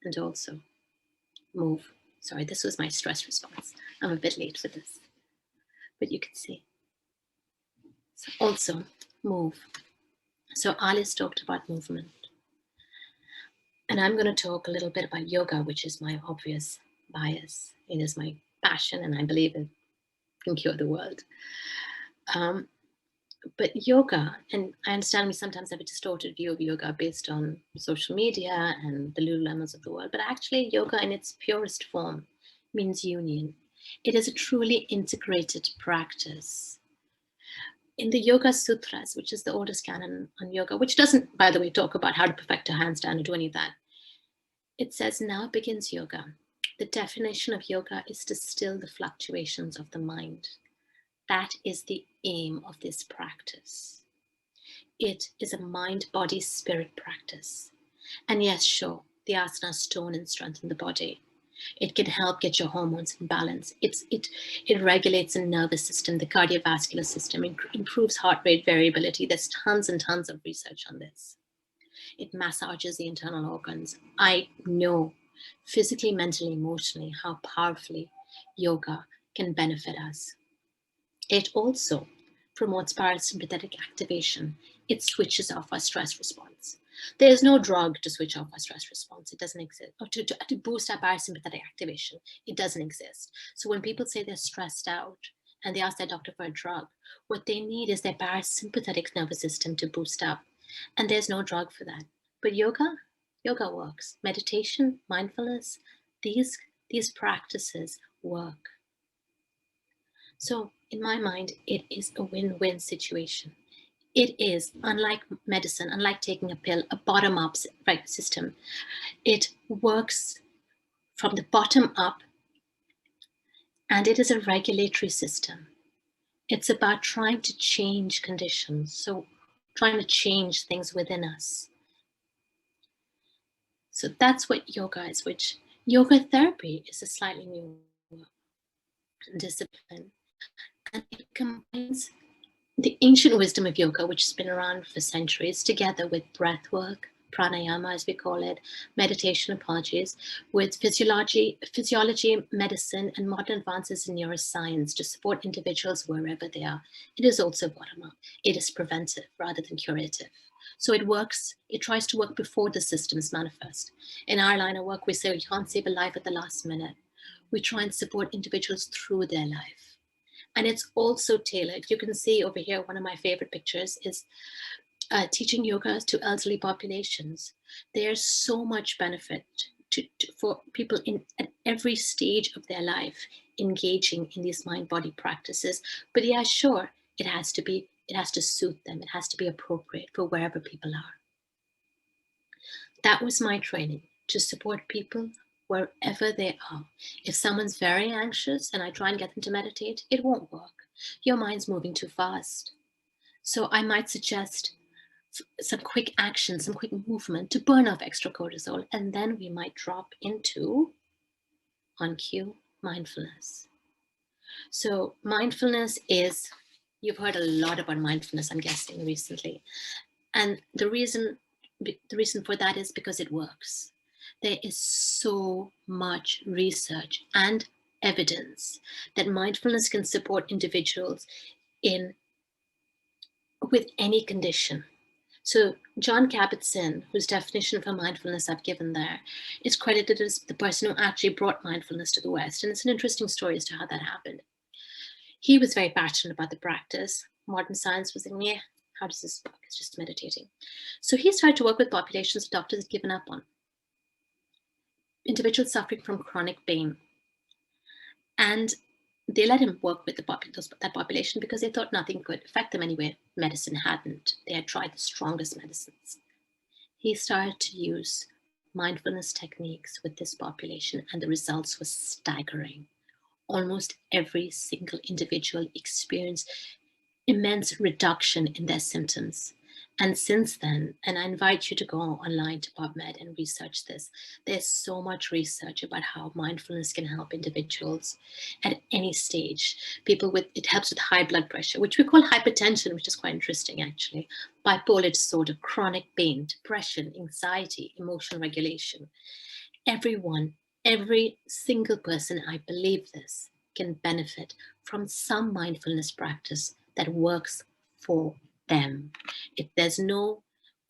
And also move Sorry, this was my stress response. I'm a bit late for this, but you can see. So also move. So Aale's talked about movement. And I'm going to talk a little bit about yoga, which is my obvious bias. It is my passion, and I believe it can cure the world. But yoga, and I understand we sometimes have a distorted view of yoga based on social media and the Lululemons of the world, but actually yoga in its purest form means union. It is a truly integrated practice. In the Yoga Sutras, which is the oldest canon on yoga, which doesn't, by the way, talk about how to perfect a handstand or do any of that, it says, now begins yoga. The definition of yoga is to still the fluctuations of the mind. That is the aim of this practice. It is a mind, body, spirit practice. And yes, sure, the asanas tone and strengthen the body. It can help get your hormones in balance. It regulates the nervous system, the cardiovascular system, improves heart rate variability. There's tons and tons of research on this. It massages the internal organs. I know physically, mentally, emotionally how powerfully yoga can benefit us. It also promotes parasympathetic activation. It switches off our stress response. There's no drug to switch off our stress response. It doesn't exist. Or to boost our parasympathetic activation. It doesn't exist. So when people say they're stressed out and they ask their doctor for a drug, what they need is their parasympathetic nervous system to boost up. And there's no drug for that. But yoga works. Meditation, mindfulness, these practices work. So in my mind, it is a win-win situation. It is, unlike medicine, unlike taking a pill, a bottom-up system. It works from the bottom up, and it is a regulatory system. It's about trying to change conditions, so trying to change things within us. So that's what yoga is, which yoga therapy is a slightly new discipline. And it combines the ancient wisdom of yoga, which has been around for centuries, together with breath work, pranayama as we call it, meditation, apologies, with physiology, medicine, and modern advances in neuroscience to support individuals wherever they are. It is also bottom-up. It is preventive rather than curative. So it works, it tries to work before the systems manifest. In our line of work, we say you can't save a life at the last minute. We try and support individuals through their life. And it's also tailored. You can see over here, one of my favorite pictures is teaching yoga to elderly populations. There's so much benefit for people at every stage of their life engaging in these mind-body practices. But yeah, sure, it has to suit them. It has to be appropriate for wherever people are. That was my training, to support people wherever they are. If someone's very anxious and I try and get them to meditate, it won't work. Your mind's moving too fast. So I might suggest some quick action, some quick movement to burn off extra cortisol, and then we might drop into, on cue, mindfulness. So mindfulness is, you've heard a lot about mindfulness, I'm guessing, recently. And the reason for that is because it works. There is so much research and evidence that mindfulness can support individuals with any condition. So John Kabat-Zinn, whose definition for mindfulness I've given there, is credited as the person who actually brought mindfulness to the West. And it's an interesting story as to how that happened. He was very passionate about the practice. Modern science was like, yeah, how does this work? It's just meditating. So he started to work with populations doctors had given up on. Individuals suffering from chronic pain. And they let him work with that population because they thought nothing could affect them anyway. Medicine hadn't. They had tried the strongest medicines. He started to use mindfulness techniques with this population, and the results were staggering. Almost every single individual experienced immense reduction in their symptoms. And since then, and I invite you to go online to PubMed and research this, there's so much research about how mindfulness can help individuals at any stage. It helps with high blood pressure, which we call hypertension, which is quite interesting actually, bipolar disorder, chronic pain, depression, anxiety, emotional regulation. Everyone Every single person, I believe this, can benefit from some mindfulness practice that works for them. If there's no,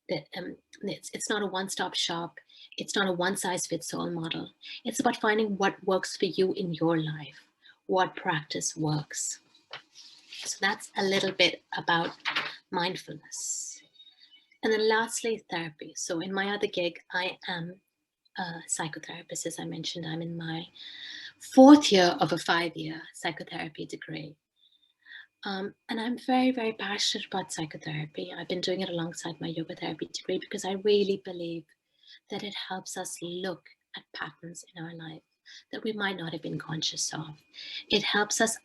it's not a one-stop shop. It's not a one-size-fits-all model. It's about finding what works for you in your life, what practice works. So that's a little bit about mindfulness. And then lastly, therapy. So in my other gig, I am a psychotherapist. As I mentioned, I'm in my 4th year of a 5-year psychotherapy degree. And I'm very, very passionate about psychotherapy. I've been doing it alongside my yoga therapy degree because I really believe that it helps us look at patterns in our life that we might not have been conscious of. It helps us,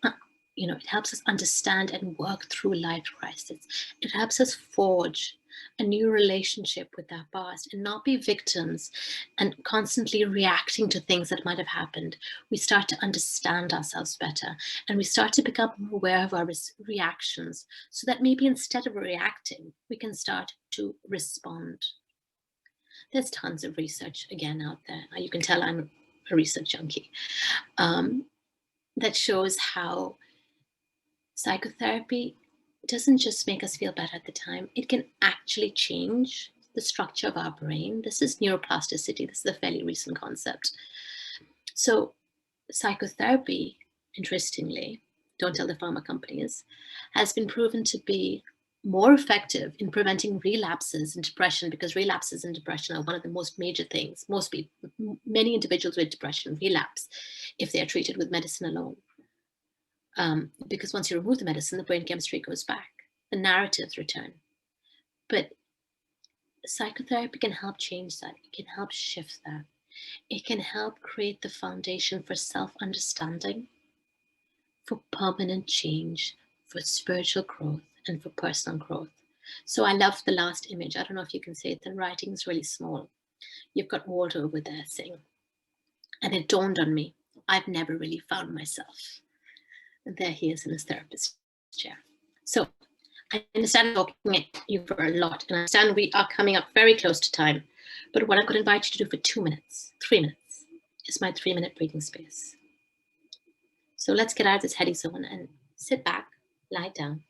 it helps us understand and work through life crises. It helps us forge a new relationship with our past and not be victims and constantly reacting to things that might have happened. We start to understand ourselves better and we start to become more aware of our reactions so that maybe instead of reacting, we can start to respond. There's tons of research again out there. You can tell I'm a research junkie that shows how psychotherapy doesn't just make us feel better at the time, it can actually change the structure of our brain. This is neuroplasticity. This is a fairly recent concept. So psychotherapy, interestingly, don't tell the pharma companies, has been proven to be more effective in preventing relapses in depression, because relapses in depression are one of the most major things. Many individuals with depression relapse if they are treated with medicine alone. Because once you remove the medicine, the brain chemistry goes back, the narratives return. But psychotherapy can help change that. It can help shift that. It can help create the foundation for self-understanding, for permanent change, for spiritual growth, and for personal growth. So I love the last image. I don't know if you can see it. The writing is really small. You've got Walter over there saying, and it dawned on me, I've never really found myself. And there he is in his therapist's chair. So I understand talking at you for a lot, and I understand we are coming up very close to time. But what I'm going to invite you to do for 2 minutes, 3 minutes, is my 3-minute breathing space. So let's get out of this heady zone and sit back, lie down,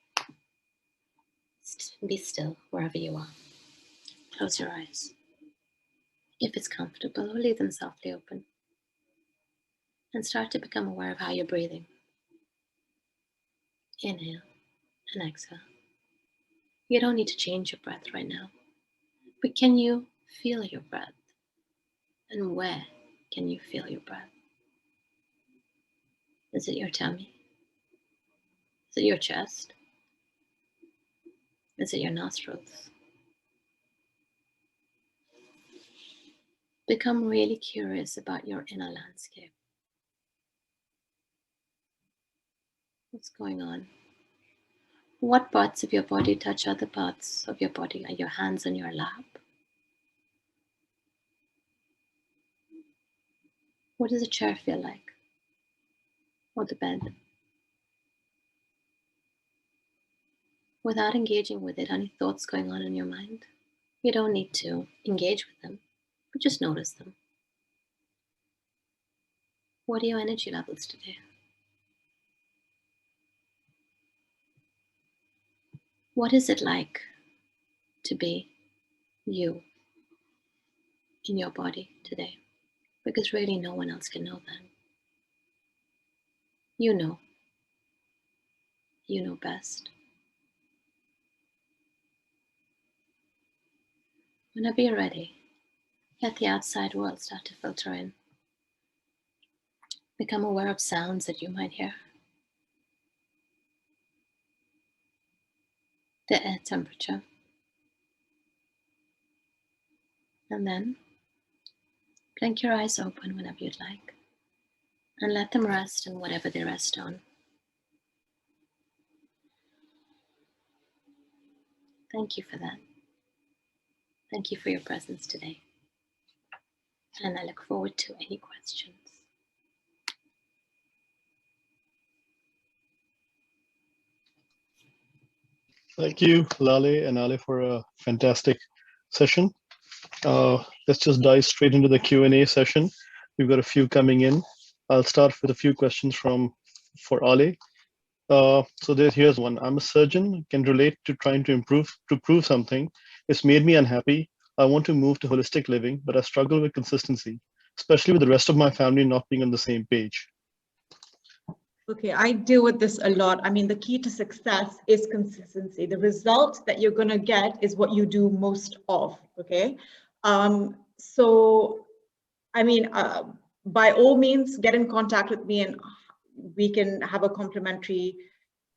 be still wherever you are. Close your eyes. If it's comfortable, or leave them softly open. And start to become aware of how you're breathing. Inhale and exhale. You don't need to change your breath right now, but can you feel your breath? And where can you feel your breath? Is it your tummy? Is it your chest? Is it your nostrils? Become really curious about your inner landscape. What's going on? What parts of your body touch other parts of your body? Are your hands on your lap? What does a chair feel like? Or the bed? Without engaging with it, any thoughts going on in your mind? You don't need to engage with them, but just notice them. What are your energy levels today? What is it like to be you in your body today? Because really no one else can know that. You know best. Whenever you're ready, let the outside world start to filter in. Become aware of sounds that you might hear. The air temperature. And then blink your eyes open whenever you'd like and let them rest in whatever they rest on. Thank you for that. Thank you for your presence today. And I look forward to any questions. Thank you, Laleh and Aale, for a fantastic session. Let's just dive straight into the Q&A session. We've got a few coming in. I'll start with a few questions for Aale. Here's one. I'm a surgeon, can relate to trying to prove something. It's made me unhappy. I want to move to holistic living, but I struggle with consistency, especially with the rest of my family not being on the same page. Okay, I deal with this a lot. I mean, the key to success is consistency. The result that you're going to get is what you do most of, okay? So, I mean, by all means, get in contact with me and we can have a complimentary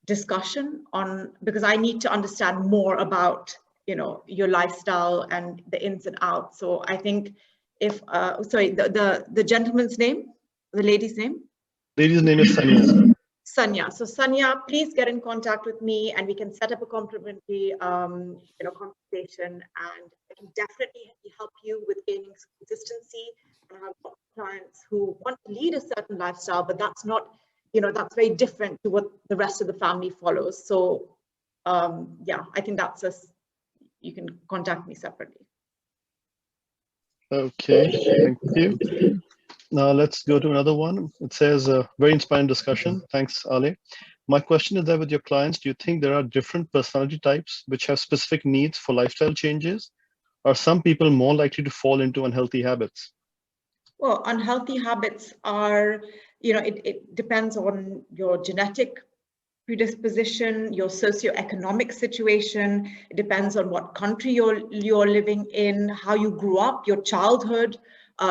discussion on, because I need to understand more about, you know, your lifestyle and the ins and outs. So I think if, sorry, the gentleman's name, the lady's name? Lady's name is Sanya. Sanya. So Sanya, please get in contact with me and we can set up a complimentary conversation, and I can definitely help you with gaining consistency. And I've got clients who want to lead a certain lifestyle, but that's not, you know, that's very different to what the rest of the family follows. So yeah, I think that's you can contact me separately. Okay, thank you. Now let's go to another one. It says, very inspiring discussion. Thanks, Aale. My question is that with your clients, do you think there are different personality types which have specific needs for lifestyle changes? Are some people more likely to fall into unhealthy habits? Well, unhealthy habits are, you know, it depends on your genetic predisposition, your socioeconomic situation. It depends on what country you're living in, how you grew up, your childhood,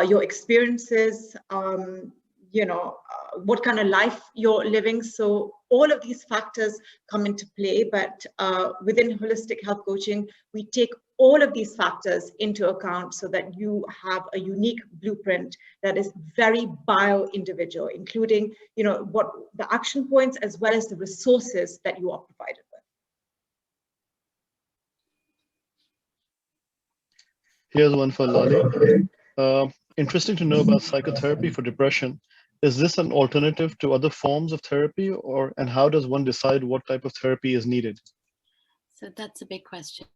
your experiences, what kind of life you're living. So all of these factors come into play, but within holistic health coaching, we take all of these factors into account so that you have a unique blueprint that is very bio-individual, including, you know, what the action points as well as the resources that you are provided with. Here's one for Laleh. Interesting to know about psychotherapy for depression. Is this an alternative to other forms of therapy, and how does one decide what type of therapy is needed? So that's a big question.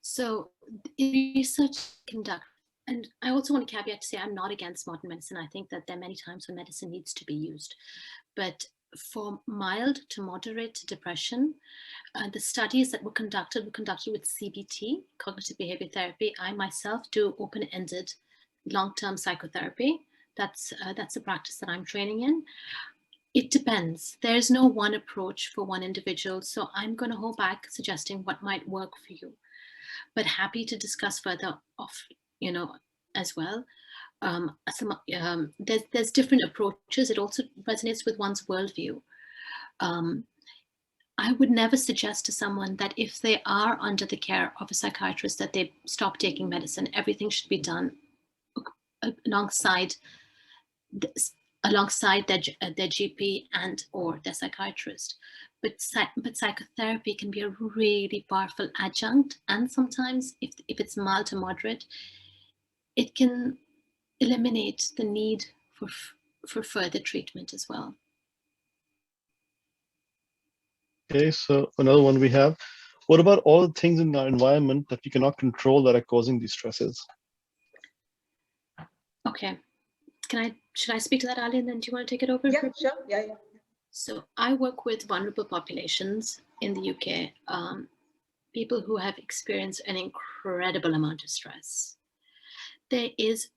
So research conduct, and I also want to caveat to say I'm not against modern medicine. I think that there are many times when medicine needs to be used, but for mild to moderate depression, the studies that were conducted with CBT, cognitive behavior therapy. I myself do open-ended long-term psychotherapy. That's a practice that I'm training in. It depends. There's no one approach for one individual. So I'm going to hold back suggesting what might work for you, but happy to discuss further off, you know, as well. There's different approaches. It also resonates with one's worldview. I would never suggest to someone that if they are under the care of a psychiatrist that they stop taking medicine. Everything should be done alongside their GP and or their psychiatrist. But psychotherapy can be a really powerful adjunct, and sometimes if it's mild to moderate, it can eliminate the need for further treatment as well. Okay, so another one we have. What about all the things in our environment that we cannot control that are causing these stresses? Okay, should I speak to that, Aale, and then do you want to take it over? Yeah, sure. Yeah. So I work with vulnerable populations in the UK, people who have experienced an incredible amount of stress. There is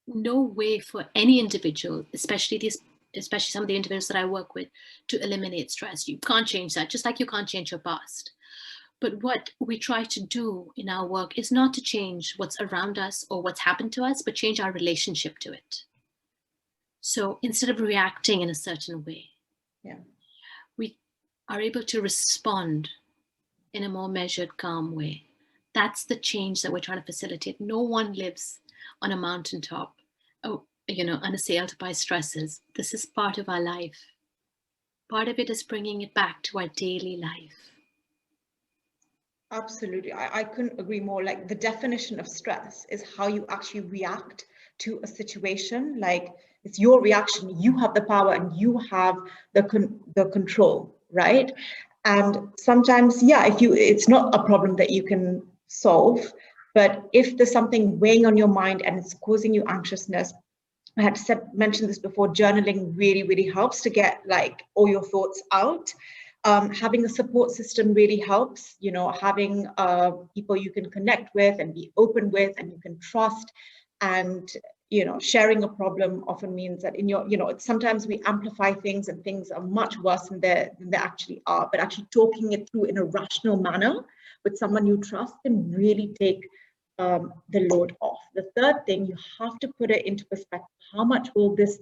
no way for any individual, especially some of the individuals that I work with, to eliminate stress. You can't change that, just like you can't change your past. But what we try to do in our work is not to change what's around us or what's happened to us, but change our relationship to it. So instead of reacting in a certain way, we are able to respond in a more measured, calm way. That's the change that we're trying to facilitate. No one lives on a mountaintop, unassailed by stresses. This is part of our life. Part of it is bringing it back to our daily life. Absolutely. I couldn't agree more. Like, the definition of stress is how you actually react to a situation. Like, it's your reaction. You have the power and you have the control, right? And sometimes, it's not a problem that you can solve. But if there's something weighing on your mind and it's causing you anxiousness, I had mentioned this before, journaling really, really helps to get like all your thoughts out. Having a support system really helps, you know, having people you can connect with and be open with and you can trust. And, you know, sharing a problem often means that in your, you know, sometimes we amplify things and things are much worse than they actually are, but actually talking it through in a rational manner with someone you trust can really take the load off. The third thing, you have to put it into perspective. How much will this,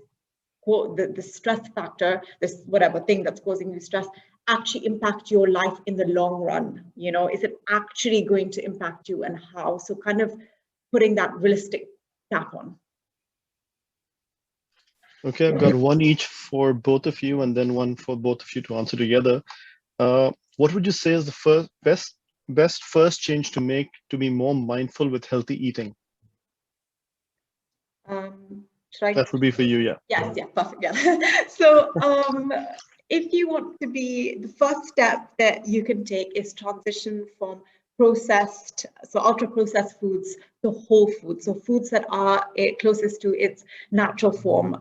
the stress factor, this whatever thing that's causing you stress, actually impact your life in the long run? You know, is it actually going to impact you, and how? So kind of putting that realistic cap on. Okay, I've got one each for both of you and then one for both of you to answer together. What would you say is the best first change to make to be more mindful with healthy eating? That would be for you, yeah. Yes, yeah, perfect, yeah. So if you want to be, the first step that you can take is transition from processed, so ultra processed foods to whole foods, so foods that are closest to its natural form.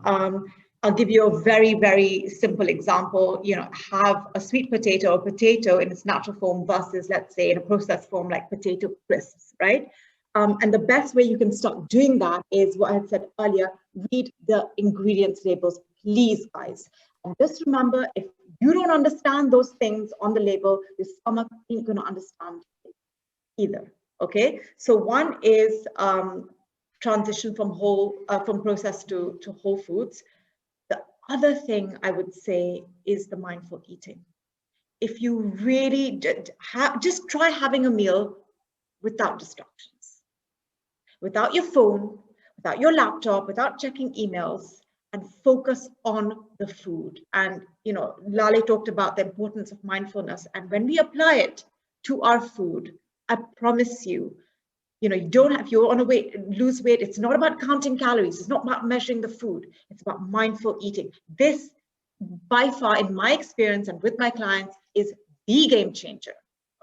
I'll give you a very, very simple example. You know, have a sweet potato or potato in its natural form versus, let's say, in a processed form like potato crisps, right? And the best way you can start doing that is what I had said earlier, read the ingredients labels, please, guys. And just remember, if you don't understand those things on the label, your stomach ain't gonna understand it either, okay? So one is transition from processed to whole foods. The other thing I would say is the mindful eating. If you really just try having a meal without distractions. Without your phone, without your laptop, without checking emails, and focus on the food. And, you know, Laleh talked about the importance of mindfulness. And when we apply it to our food, I promise you, you know, you don't have, if you want to lose weight, it's not about counting calories. It's not about measuring the food. It's about mindful eating. This, by far, in my experience and with my clients, is the game changer,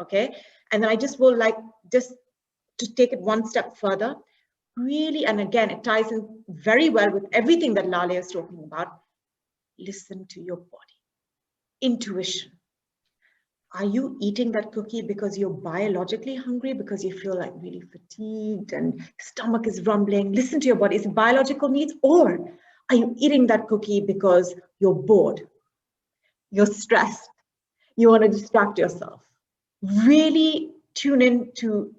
okay? And then I just will like, just to take it one step further, really, and again, it ties in very well with everything that Laleh is talking about, listen to your body. Intuition. Are you eating that cookie because you're biologically hungry, because you feel like really fatigued and stomach is rumbling? Listen to your body. Is it biological needs? Or are you eating that cookie because you're bored, you're stressed, you want to distract yourself? Really tune in to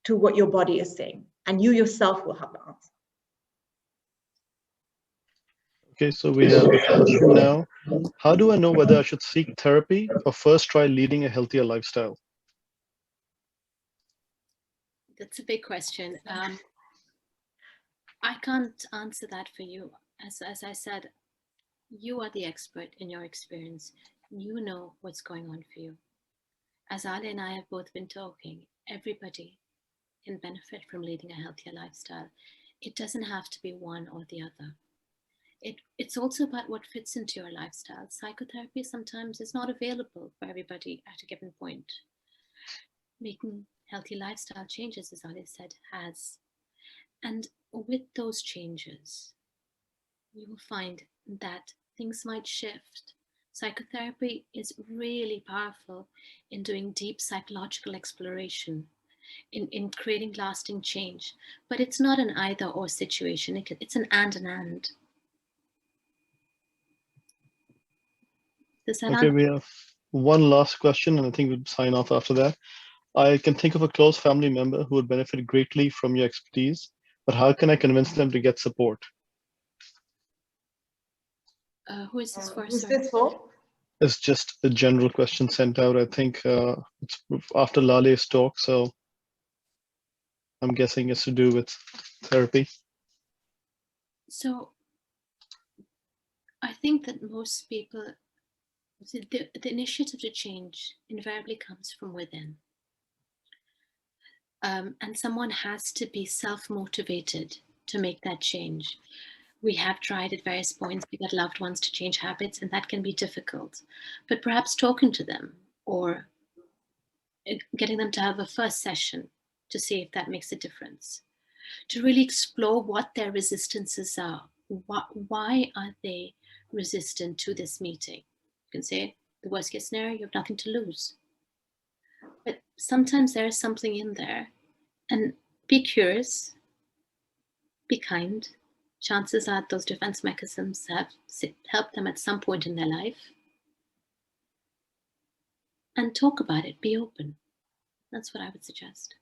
what your body is saying, and you yourself will have the answer. Okay, so we have a question now. How do I know whether I should seek therapy or first try leading a healthier lifestyle? That's a big question. I can't answer that for you. As I said, you are the expert in your experience. You know what's going on for you. As Aale and I have both been talking, everybody can benefit from leading a healthier lifestyle. It doesn't have to be one or the other. It's also about what fits into your lifestyle. Psychotherapy sometimes is not available for everybody at a given point. Making healthy lifestyle changes, as Aale said, has. And with those changes, you will find that things might shift. Psychotherapy is really powerful in doing deep psychological exploration, in creating lasting change. But it's not an either or situation, it's an and. Does that Okay, answer? we have one last question, and I think we'll sign off after that. I can think of a close family member who would benefit greatly from your expertise, but how can I convince them to get support? Who is this for? Who's this for? It's just a general question sent out. I think it's after Laleh's talk, so I'm guessing it's to do with therapy. So I think that most people, the initiative to change invariably comes from within. And someone has to be self-motivated to make that change. We have tried at various points to get loved ones to change habits, and that can be difficult. But perhaps talking to them or getting them to have a first session to see if that makes a difference, to really explore what their resistances are. Why are they resistant to this meeting? You can say, the worst case scenario, you have nothing to lose. But sometimes there is something in there, and be curious, be kind. Chances are those defense mechanisms have helped them at some point in their life. And talk about it, be open. That's what I would suggest.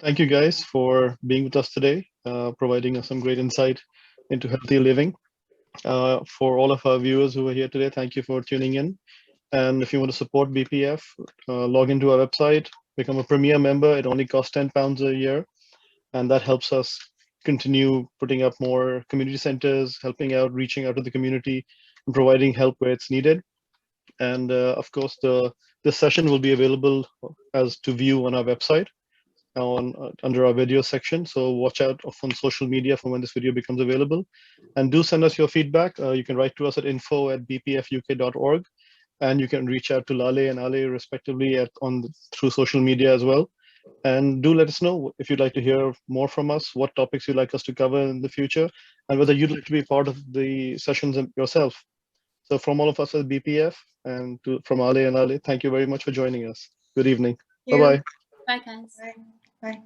Thank you guys for being with us today, providing us some great insight into healthy living. For all of our viewers who are here today, thank you for tuning in. And if you want to support BPF, log into our website, become a premier member. It only costs £10 a year. And that helps us continue putting up more community centers, helping out, reaching out to the community, and providing help where it's needed. And of course, this session will be available as to view on our website under our video section. So watch out on social media for when this video becomes available. And do send us your feedback. You can write to us at info@bpfuk.org. And you can reach out to Laleh and Aale respectively through social media as well. And do let us know if you'd like to hear more from us, what topics you'd like us to cover in the future, and whether you'd like to be part of the sessions yourself. So from all of us at BPF and from Aale and Laleh, thank you very much for joining us. Good evening. Bye-bye. Bye, guys. Bye. Bye.